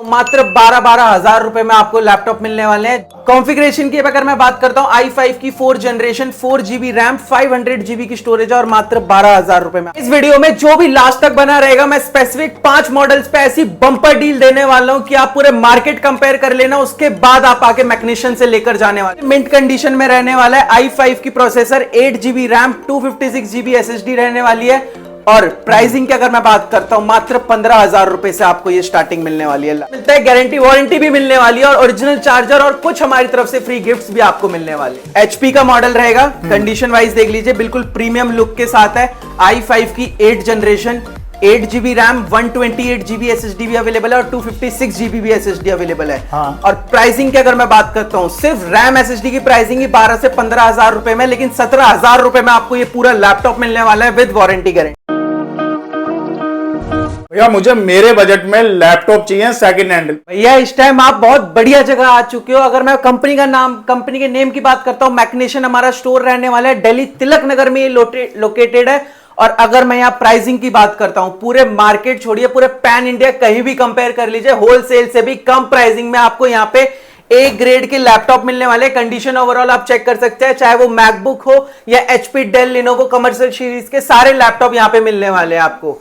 मात्र 12 हजार रुपए में आपको लैपटॉप मिलने वाले हैं। कॉन्फ़िगरेशन की अगर मैं बात करता हूं, i5 की 4 जनरेशन 4GB रैम 500GB की स्टोरेज और मात्र 12,000 रुपए में। इस वीडियो में जो भी लास्ट तक बना रहेगा, मैं स्पेसिफिक 5 मॉडल्स पे ऐसी बंपर डील देने वाला हूं कि आप पूरे मार्केट कंपेयर कर लेना, उसके बाद आप आके मैग्नीशियन से लेकर जाने वाले। मिंट कंडीशन में रहने वाला है। i5 की processor, 8GB RAM 256GB SSD रहने वाली है। और प्राइसिंग की अगर मैं बात करता हूं, मात्र 15,000 रुपए से आपको ये स्टार्टिंग मिलने वाली है। मिलता है गारंटी वारंटी भी मिलने वाली है और ओरिजिनल चार्जर और कुछ हमारी तरफ से फ्री गिफ्ट्स भी आपको मिलने वाले हैं। HP का मॉडल रहेगा, कंडीशन वाइज देख लीजिए, बिल्कुल प्रीमियम लुक के साथ है। i5 की 8 generation, 8GB RAM 128GB SSD भी अवेलेबल है और 256GB भी SSD अवेलेबल है। और प्राइसिंग की अगर मैं बात करता हूं, सिर्फ रैम SSD की प्राइसिंग ही 12 से 15,000 रुपए में, लेकिन 17,000 रुपए में आपको ये पूरा लैपटॉप मिलने वाला है विद वारंटी गारंटी। भैया मुझे मेरे बजट में लैपटॉप चाहिए सेकंड हैंड। भैया इस टाइम आप बहुत बढ़िया जगह आ चुके हो। अगर मैं कंपनी के नेम की बात करता हूं, मैग्नीशियन हमारा स्टोर रहने वाला है, दिल्ली तिलक नगर में ये लोकेटेड है। और अगर मैं यहाँ प्राइसिंग की बात करता हूं, पूरे मार्केट छोड़िए, पूरे पैन इंडिया कहीं भी कंपेयर कर लीजिए, होलसेल से भी कम प्राइसिंग में आपको यहाँ पे ए ग्रेड के लैपटॉप मिलने वाले। कंडीशन ओवरऑल आप चेक कर सकते हैं, चाहे वो मैकबुक हो या HP, Dell, Lenovo commercial series के सारे लैपटॉप यहाँ पे मिलने वाले हैं आपको।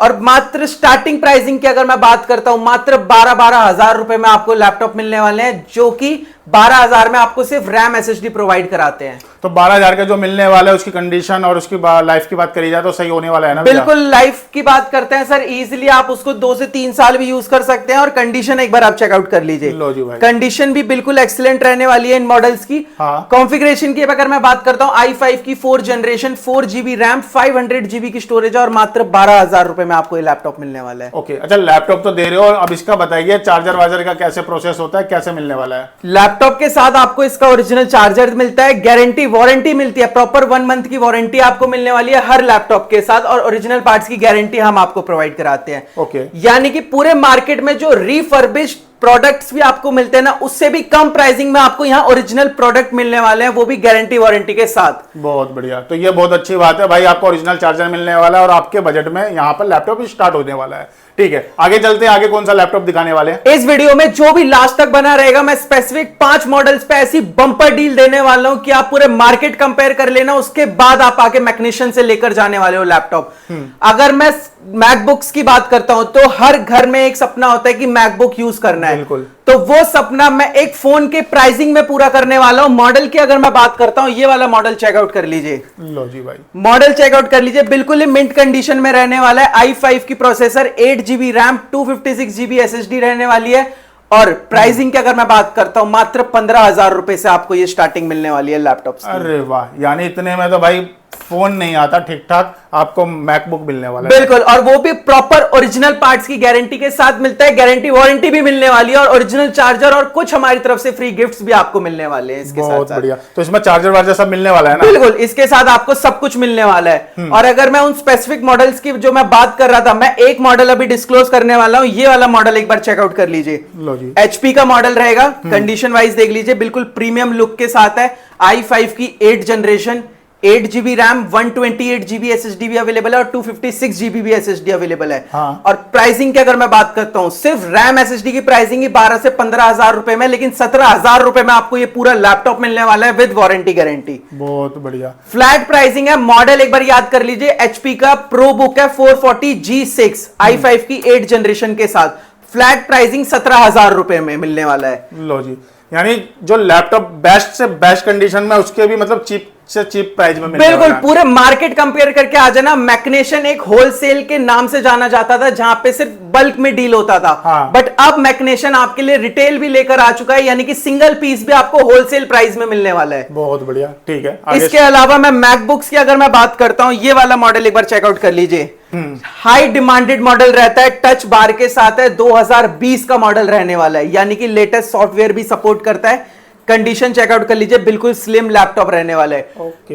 और मात्र स्टार्टिंग प्राइसिंग की अगर मैं बात करता हूं, मात्र 12 हजार रुपए में आपको लैपटॉप मिलने वाले हैं, जो कि 12,000 में आपको सिर्फ रैम SSD प्रोवाइड कराते हैं। तो 12,000 का जो मिलने वाला है, उसकी कंडीशन और उसकी लाइफ की बात करी जाए तो सही होने वाला है ना? बिल्कुल लाइफ की बात करते हैं सर, इजीली आप उसको 2 से 3 साल भी यूज कर सकते हैं। और कंडीशन एक बार आप चेकआउट कर लीजिए, कंडीशन भी बिल्कुल एक्सीलेंट रहने वाली है इन मॉडल्स की। कॉन्फ़िगरेशन की अगर मैं बात करता हूं, i5 की 4 जनरेशन 4GB रैम 500GB की स्टोरेज और मात्र 12,000 रुपए में आपको ये लैपटॉप मिलने वाला है। ओके, अच्छा लैपटॉप तो दे रहे हो, अब इसका बताइए चार्जर वार्जर का कैसे प्रोसेस होता है, कैसे मिलने वाला है? लैपटॉप के साथ आपको इसका ओरिजिनल चार्जर मिलता है, गारंटी वारंटी मिलती है, प्रॉपर 1 मंथ की वारंटी आपको मिलने वाली है हर लैपटॉप के साथ, और ओरिजिनल पार्ट्स की गारंटी हम आपको प्रोवाइड कराते हैं। ओके, यानी कि पूरे मार्केट में जो रिफर्बिश्ड प्रोडक्ट्स भी आपको मिलते हैं ना, उससे भी कम प्राइसिंग में आपको यहाँ ओरिजिनल प्रोडक्ट मिलने वाले हैं, वो भी गारंटी वारंटी के साथ। बहुत बढ़िया, तो ये बहुत अच्छी बात है भाई, आपको ओरिजिनल चार्जर मिलने वाला है और आपके बजट में यहाँ पर लैपटॉप स्टार्ट होने वाला है। ठीक है, आगे चलते हैं, आगे कौन सा लैपटॉप दिखाने वाले हैं? इस वीडियो में जो भी लास्ट तक बना रहेगा, मैं स्पेसिफिक 5 मॉडल्स पे ऐसी बंपर डील देने वाला हूं कि आप पूरे मार्केट कंपेयर कर लेना, उसके बाद आप आके मैग्नीशियन से लेकर जाने वाले हो लैपटॉप। अगर मैं मैकबुक्स की बात करता हूं, तो हर घर में एक सपना होता है कि मैकबुक यूज करना है, बिल्कुल। तो वो सपना मैं एक फोन के प्राइसिंग में पूरा करने वाला हूं। मॉडल की अगर मैं बात करता हूं, ये वाला मॉडल चेकआउट कर लीजिए। लो जी भाई, मॉडल चेकआउट कर लीजिए, बिल्कुल ही मिंट कंडीशन में रहने वाला है। i5 की processor, 8GB RAM 256GB SSD रहने वाली है। और प्राइसिंग की अगर मैं बात करता हूं, मात्र 15,000 रुपए से आपको ये स्टार्टिंग मिलने वाली है लैपटॉप। अरे वाह, यानी इतने में तो भाई फोन नहीं आता ठीक ठाक, आपको मैकबुक मिलने वाला है। बिल्कुल, और वो भी प्रॉपर ओरिजिनल पार्ट्स की गारंटी के साथ मिलता है, गारंटी वारंटी भी मिलने वाली है, और ओरिजिनल चार्जर और कुछ हमारी तरफ से फ्री गिफ्ट्स भी आपको मिलने वाले हैं इसके साथ। बहुत बढ़िया, तो इसमें चार्जर वार्जर सब मिलने वाला है ना? बिल्कुल, इसके साथ आपको सब कुछ मिलने वाला है। और अगर मैं उन स्पेसिफिक मॉडल्स की जो मैं बात कर रहा था, मैं एक मॉडल अभी डिस्क्लोज करने वाला हूं, ये वाला मॉडल एक बार चेकआउट कर लीजिए। लो जी, HP का मॉडल रहेगा, कंडीशन वाइज देख लीजिए, बिल्कुल प्रीमियम लुक के साथ है। i5 की 8 generation, 8GB RAM 128GB SSD भी अवेलेबल है और 256GB भी SSD अवेलेबल है। और प्राइसिंग की अगर मैं बात करता हूं, सिर्फ रैम SSD की प्राइसिंग ही 12 से 15,000 रुपए में, लेकिन 17,000 रुपए में आपको ये पूरा लैपटॉप मिलने वाला है विद वारंटी गारंटी। बहुत बढ़िया, फ्लैट प्राइसिंग है। मॉडल एक बार याद कर लीजिए, HP का प्रो बुक है 440G6, i5 की 8 जनरेशन के साथ। फ्लैट प्राइसिंग 17,000 रुपए में मिलने वाला है। लो जी, यानी जो लैपटॉप बेस्ट से बेस्ट कंडीशन में, उसके भी मतलब चीप से चीप प्राइस में मिलने बिल्कुल, वाला है। पूरे मार्केट कंपेयर करके आ जाना। मैग्नीशियन एक होलसेल के नाम से जाना जाता था, जहां पे सिर्फ बल्क में डील होता था। बट अब मैग्नीशियन आपके लिए रिटेल भी लेकर आ चुका है, यानी कि सिंगल पीस भी आपको होलसेल प्राइस में मिलने वाला है। बहुत बढ़िया, ठीक है। इसके अलावा मैं मैकबुक्स की अगर मैं बात करता हूं, ये वाला मॉडल एक बार चेकआउट कर लीजिए। हाई डिमांडेड मॉडल रहता है, टच बार के साथ है, 2020 का मॉडल रहने वाला है, यानी कि लेटेस्ट सॉफ्टवेयर भी सपोर्ट करता है। कंडीशन चेकआउट कर लीजिए, बिल्कुल स्लिम लैपटॉप रहने वाला है।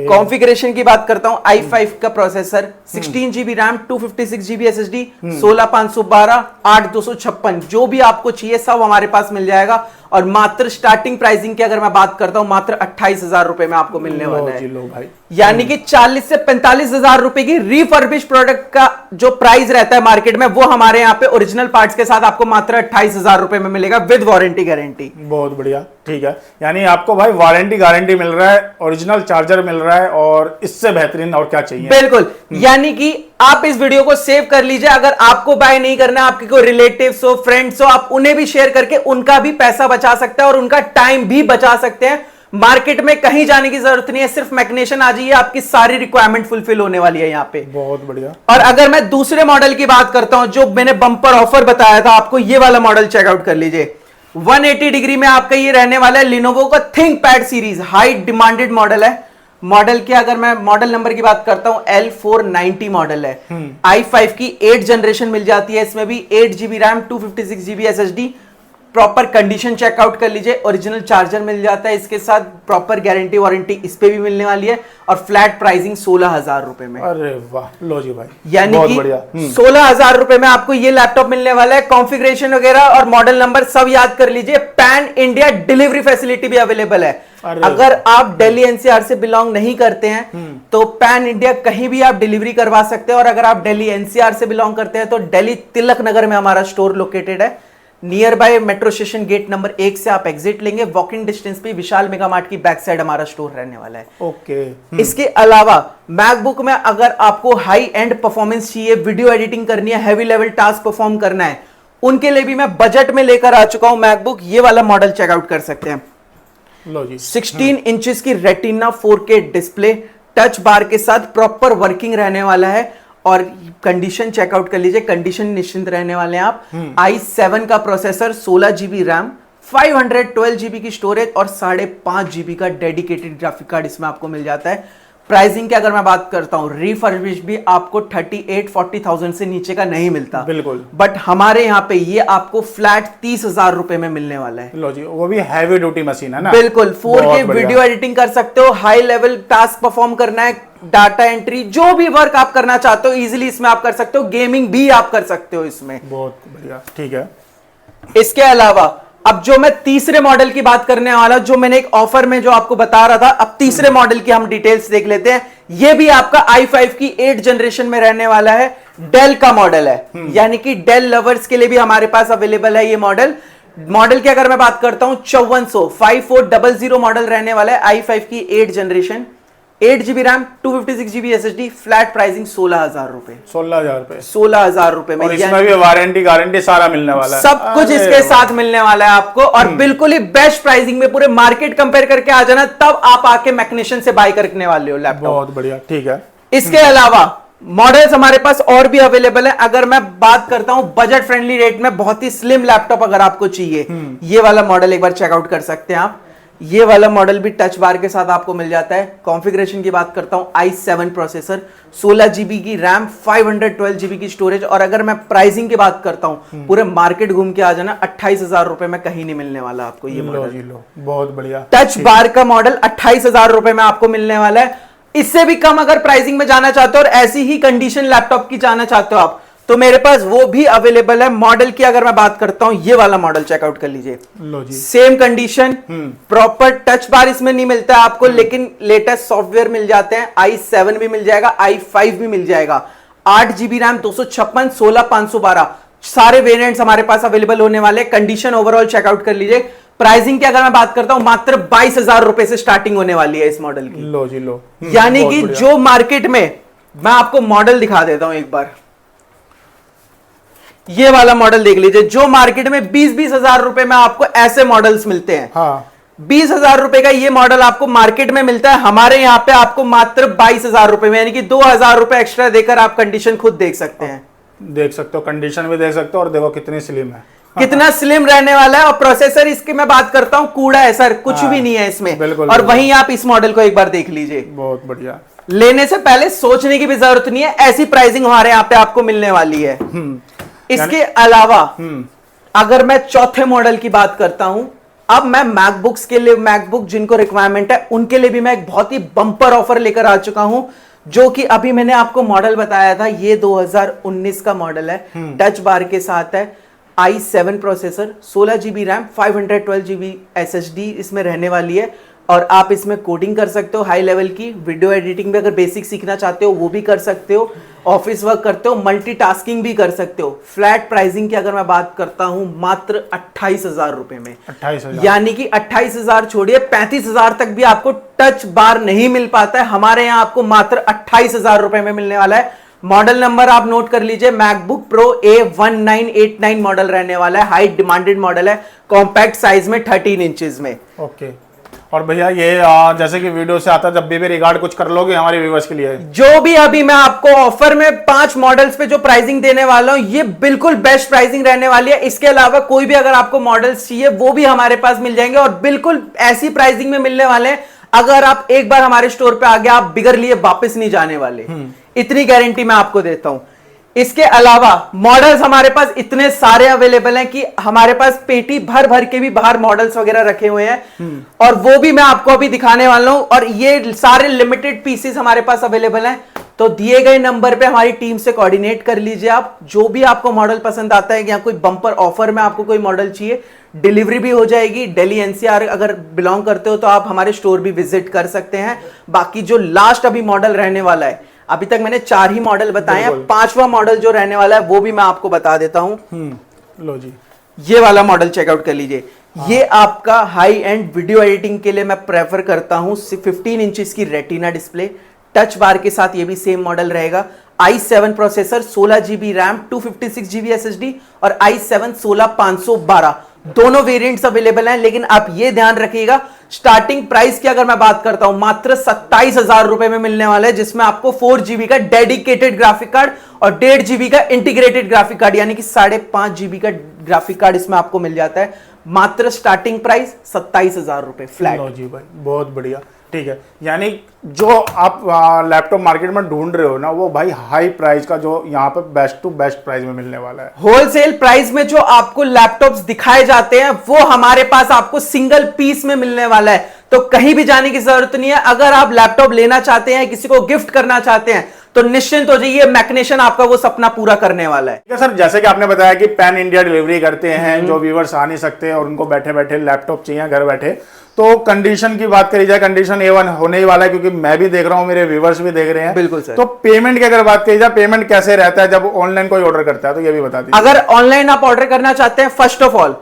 कॉन्फ़िगरेशन की बात करता हूं, i5 का processor, 16GB RAM 256GB SSD, 16512, 8256, जो भी आपको चाहिए सब हमारे पास मिल जाएगा। और मात्र स्टार्टिंग प्राइसिंग की अगर मैं बात करता हूं मात्र 28,000 रुपए में आपको मिलने वाला है। लो भाई, यानी कि 40 से 45,000 रुपए की रिफर्बिश प्रोडक्ट का जो प्राइस रहता है मार्केट में, वो हमारे यहाँ पे ओरिजिनल पार्ट्स के साथ आपको मात्र 28,000 रुपए में मिलेगा विद वारंटी गारंटी। बहुत बढ़िया, ठीक है। यानी आपको भाई वारंटी गारंटी मिल रहा है, ओरिजिनल चार्जर मिल रहा है, और इससे बेहतरीन और क्या चाहिए। बिल्कुल, यानी कि आप इस वीडियो को सेव कर लीजिए। अगर आपको बाय नहीं करना, आपके कोई रिलेटिव्स हो, फ्रेंड्स हो, आप उन्हें भी शेयर करके उनका भी पैसा बचा सकते हैं और उनका टाइम भी बचा सकते हैं। मार्केट में कहीं जाने की जरूरत नहीं है, सिर्फ मैग्नेशियन आ जाइए, आपकी सारी रिक्वायरमेंट फुलफिल होने वाली है यहाँ पे। बहुत बढ़िया। और अगर मैं दूसरे मॉडल की बात करता हूं, जो मैंने बम्पर ऑफर बताया था आपको, ये वाला मॉडल चेकआउट कर लीजिए। 180 डिग्री में आपका ये रहने वाला है लिनोवो का ThinkPad series, high demanded model है। मॉडल की अगर मैं मॉडल नंबर की बात करता हूं, L490 मॉडल है। i5 की 8 जनरेशन मिल जाती है, इसमें भी 8GB RAM, 256GB SSD। Proper condition checkout कर लीजिए, ओरिजिनल चार्जर मिल जाता है इसके साथ, प्रॉपर गारंटी वारंटी इस पे भी मिलने वाली है, और फ्लैट प्राइसिंग 16,000 रुपए में। अरे वाह, लो जी भाई, यानी कि 16,000 रुपए में आपको ये लैपटॉप मिलने वाला है। कॉन्फ़िगरेशन वगैरह और मॉडल नंबर सब याद कर लीजिए। पैन इंडिया डिलीवरी फैसिलिटी भी अवेलेबल है। अगर आप दिल्ली एनसीआर से बिलोंग नहीं करते हैं तो पैन इंडिया कहीं भी आप डिलीवरी करवा सकते हैं, और अगर आप दिल्ली एनसीआर से बिलोंग करते हैं तो दिल्ली तिलक नगर में हमारा स्टोर लोकेटेड है। Near by metro station gate number 1 से आप एग्जिट लेंगे, वॉकिंग डिस्टेंस पे विशाल मेगा मार्ट की बैक साइड हमारा स्टोर रहने वाला है। ओके। इसके अलावा मैकबुक में अगर आपको हाई एंड परफॉर्मेंस चाहिए, वीडियो एडिटिंग करनी है, हैवी लेवल टास्क परफॉर्म करना है, उनके लिए भी मैं बजट में लेकर आ चुका हूं मैकबुक। ये वाला मॉडल चेकआउट कर सकते हैं। लो जी, 16 इंचेस की retina 4K display, touch bar के साथ प्रॉपर वर्किंग रहने वाला है, और कंडीशन चेकआउट कर लीजिए, कंडीशन निश्चिंत रहने वाले हैं आप। i7 का प्रोसेसर, 16GB रैम, 512GB की स्टोरेज और 5.5GB का डेडिकेटेड ग्राफिक कार्ड इसमें आपको मिल जाता है। प्राइसिंग की अगर मैं बात करता हूं, रिफर्बिश भी आपको 38-40,000 से नीचे का नहीं मिलता। बिल्कुल। बट हमारे यहाँ पे ये आपको फ्लैट 30,000 रुपए में मिलने वाला है। लो जी, वो भी हैवी ड्यूटी मशीन है ना। बिल्कुल, 4K वीडियो एडिटिंग कर सकते हो, हाई लेवल टास्क परफॉर्म करना है, डाटा एंट्री, जो भी वर्क आप करना चाहते हो इजीली इसमें आप कर सकते हो, गेमिंग भी आप कर सकते हो इसमें। बहुत बढ़िया, ठीक है। इसके अलावा अब जो मैं तीसरे मॉडल की बात करने वाला, जो मैंने एक ऑफर में जो आपको बता रहा था, अब तीसरे मॉडल की हम डिटेल्स देख लेते हैं। ये भी आपका i5 की 8 जनरेशन में रहने वाला है, डेल का मॉडल है, यानी कि डेल लवर्स के लिए भी हमारे पास अवेलेबल है ये मॉडल। मॉडल की अगर मैं बात करता हूं, 5400 मॉडल रहने वाला है, i5 की 8 generation, 8GB RAM, 256GB SSD, flat pricing 16,000 रुपए। 16,000 रुपए, 16,000 रुपए में, और इसमें भी वारंटी गारंटी सारा मिलने वाला है, सब कुछ इसके साथ मिलने वाला है आपको, और बिल्कुल ही बेस्ट प्राइसिंग में। पूरे मार्केट कंपेयर करके आ जाना, तब आप आके मैग्नेशियन से बाय करने वाले हो लैपटॉप। बहुत बढ़िया, ठीक है। इसके अलावा मॉडल्स हमारे पास और भी अवेलेबल है। अगर मैं बात करता हूं बजट फ्रेंडली रेट में, बहुत ही स्लिम लैपटॉप अगर आपको चाहिए, ये वाला मॉडल एक बार चेकआउट कर सकते हैं आप। ये वाला मॉडल भी टच बार के साथ आपको मिल जाता है। कॉन्फ़िगरेशन की बात करता हूं, i7 प्रोसेसर, 16GB की रैम, 512GB की स्टोरेज, और अगर मैं प्राइसिंग की बात करता हूं, पूरे मार्केट घूम के आ जाना, 28,000 रुपए में कहीं नहीं मिलने वाला आपको ये मॉडल। लो, बहुत बढ़िया। टच बार का मॉडल 28,000 रुपए में आपको मिलने वाला है। इससे भी कम अगर प्राइसिंग में जाना चाहते हो और ऐसी ही कंडीशन लैपटॉप की जाना चाहते हो आप, तो मेरे पास वो भी अवेलेबल है। मॉडल की अगर मैं बात करता हूं, ये वाला मॉडल चेकआउट कर लीजिए। लो जी, same condition, proper touch bar इसमें नहीं मिलता है आपको, लेकिन लेटेस्ट सॉफ्टवेयर मिल जाते हैं। i7 भी मिल जाएगा, i5 भी मिल जाएगा, 8GB रैम, 256, 16,512 सारे वेरिएंट्स हमारे पास अवेलेबल होने वाले। कंडीशन ओवरऑल चेकआउट कर लीजिए। प्राइसिंग की अगर मैं बात करता हूं, मात्र 22,000 रुपए से स्टार्टिंग होने वाली है इस मॉडल की। लो जी, लो। यानी कि जो मार्केट में, मैं आपको मॉडल दिखा देता हूं एक बार, ये वाला मॉडल देख लीजिए, जो मार्केट में 20-20 हजार रुपए में आपको ऐसे मॉडल्स मिलते हैं। हाँ, 20,000 रुपए का ये मॉडल आपको मार्केट में मिलता है, हमारे यहाँ पे आपको मात्र 22,000 रुपए में, यानी कि 2,000 रुपए एक्स्ट्रा देकर आप कंडीशन खुद देख सकते हैं। देख सकते हो, कंडीशन भी देख सकते हो, और देखो कितनी स्लिम है, कितना स्लिम रहने वाला है। और प्रोसेसर इसके मैं बात करता हूं, कूड़ा है सर, कुछ भी नहीं है इसमें। बिल्कुल, और वहीं आप इस मॉडल को एक बार देख लीजिए। बहुत बढ़िया। लेने से पहले सोचने की भी जरूरत नहीं है, ऐसी प्राइसिंग हमारे यहाँ पे आपको मिलने वाली है। इसके अलावा अगर मैं चौथे मॉडल की बात करता हूं, अब मैं मैकबुक्स के लिए, मैकबुक जिनको रिक्वायरमेंट है उनके लिए भी मैं एक बहुत ही बंपर ऑफर लेकर आ चुका हूं, जो कि अभी मैंने आपको मॉडल बताया था, ये 2019 का मॉडल है, टच बार के साथ है। i7 processor, 16 GB RAM, 512 GB SSD इसमें रहने वाली है। और आप इसमें कोडिंग कर सकते हो हाई लेवल की, वीडियो एडिटिंग भी अगर बेसिक सीखना चाहते हो वो भी कर सकते हो, ऑफिस वर्क करते हो, मल्टीटास्किंग भी कर सकते हो। फ्लैट प्राइसिंग की अगर मैं बात करता हूं मात्र 28,000 रुपए में, 28,000, यानी कि 28,000 छोड़िए 35,000 तक भी आपको टच बार नहीं मिल पाता है। हमारे यहाँ आपको मात्र 28,000 रुपए में मिलने वाला है। मॉडल नंबर आप नोट कर लीजिए, मैकबुक प्रो A1989 मॉडल रहने वाला है, हाई डिमांडेड मॉडल है, कॉम्पैक्ट साइज में 13 इंचेस में। ओके। और भैया ये जैसे कि वीडियो से आता है, जब भी रिगार्ड कुछ कर लोगे हमारे व्यूवर्स के लिए? जो भी अभी मैं आपको ऑफर में 5 मॉडल्स पे जो प्राइसिंग देने वाला हूं, ये बिल्कुल बेस्ट प्राइसिंग रहने वाली है। इसके अलावा कोई भी अगर आपको मॉडल्स चाहिए वो भी हमारे पास मिल जाएंगे और बिल्कुल ऐसी प्राइसिंग में मिलने वाले हैं, अगर आप एक बार हमारे स्टोर पे आ गए आप बिगर लिए वापस नहीं जाने वाले, इतनी गारंटी मैं आपको देता हूं। इसके अलावा मॉडल्स हमारे पास इतने सारे अवेलेबल हैं कि हमारे पास पेटी भर भर के भी बाहर मॉडल्स वगैरह रखे हुए हैं और वो भी मैं आपको अभी दिखाने वाला हूं। और ये सारे लिमिटेड पीसेस हमारे पास अवेलेबल हैं, तो दिए गए नंबर पे हमारी टीम से कोऑर्डिनेट कर लीजिए। आप जो भी आपको मॉडल पसंद आता है या कोई बम्पर ऑफर में आपको कोई मॉडल चाहिए, डिलीवरी भी हो जाएगी। दिल्ली NCR अगर बिलोंग करते हो तो आप हमारे स्टोर भी विजिट कर सकते हैं। बाकी जो लास्ट अभी मॉडल रहने वाला है, अभी तक मैंने 4 ही मॉडल बताए हैं, 5वां मॉडल जो रहने वाला है वो भी मैं आपको बता देता हूं। लो जी, ये वाला मॉडल चेकआउट कर लीजिए। ये आपका हाई एंड वीडियो एडिटिंग के लिए मैं प्रेफर करता हूं। 15 इंचेस की रेटिना डिस्प्ले, टच बार के साथ ये भी सेम मॉडल रहेगा। i7 processor, 16 GB RAM, 256 GB SSD और i7 16512 दोनों वेरिएंट्स अवेलेबल हैं। लेकिन आप ये ध्यान रखिएगा, स्टार्टिंग प्राइस की अगर मैं बात करता हूं मात्र 27,000 रुपए में मिलने वाला है, जिसमें आपको 4 GB का डेडिकेटेड ग्राफिक कार्ड और 1.5 GB का इंटीग्रेटेड ग्राफिक कार्ड, यानी कि 5.5 GB का ग्राफिक कार्ड इसमें आपको मिल जाता है। मात्र स्टार्टिंग प्राइस 27,000 रुपए फ्लैट। लो जी भाई, बहुत बढ़िया, ठीक है। यानी जो आप लैपटॉप मार्केट में ढूंढ रहे हो ना, वो भाई हाई प्राइस का जो यहाँ पे बेस्ट टू बेस्ट प्राइस में मिलने वाला है। होलसेल प्राइस में जो आपको लैपटॉप्स दिखाए जाते हैं वो हमारे पास आपको सिंगल पीस में मिलने वाला है, तो कहीं भी जाने की जरूरत नहीं है। अगर आप लैपटॉप लेना चाहते हैं, किसी को गिफ्ट करना चाहते हैं, तो निश्चिंत हो जाइए, मैकनेशन आपका वो सपना पूरा करने वाला है। ठीक है सर, जैसे कि आपने बताया कि पैन इंडिया डिलीवरी करते हैं, जो व्यूवर्स आ नहीं सकते और उनको बैठे बैठे लैपटॉप चाहिए घर बैठे, तो कंडीशन की बात करी जाए, कंडीशन A1 होने ही वाला है, क्योंकि मैं भी देख रहा हूं, मेरे व्यूवर्स भी देख रहे हैं। बिल्कुल सर। तो पेमेंट की अगर बात करी जाए, पेमेंट कैसे रहता है जब ऑनलाइन कोई ऑर्डर करता है, तो ये भी बता दीजिए। अगर ऑनलाइन आप ऑर्डर करना चाहते हैं, फर्स्ट ऑफ ऑल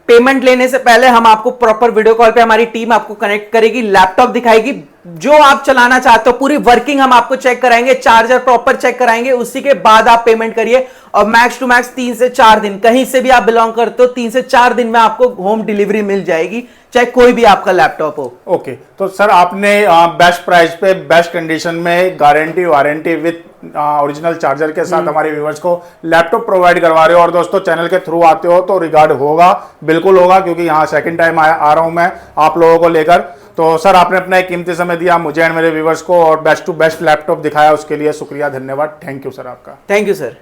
पेमेंट लेने से पहले हम आपको प्रॉपर वीडियो कॉल पे हमारी टीम आपको कनेक्ट करेगी, लैपटॉप दिखाएगी, जो आप चलाना चाहते हो पूरी वर्किंग हम आपको चेक कराएंगे, चार्जर प्रॉपर चेक कराएंगे, उसी के बाद आप पेमेंट करिए। और मैक्स टू मैक्स 3 से 4 दिन, कहीं से भी आप बिलोंग करते हो 3 से 4 दिन में आपको होम डिलीवरी मिल जाएगी, चाहे कोई भी आपका लैपटॉप हो। ओके, तो सर आपने बेस्ट प्राइस पे बेस्ट कंडीशन में guarantee warranty with original charger के साथ हमारे व्यूवर्स को लैपटॉप प्रोवाइड करवा रहे हो। और दोस्तों, चैनल के थ्रू आते हो तो रिगार्ड होगा, बिल्कुल होगा, क्योंकि यहाँ सेकंड टाइम आ रहा हूं मैं आप लोगों को लेकर। तो सर, आपने अपना एक कीमती समय दिया मुझे एंड मेरे व्यूवर्स को और बेस्ट टू बेस्ट लैपटॉप दिखाया, उसके लिए शुक्रिया, धन्यवाद, थैंक यू सर आपका। Thank you sir.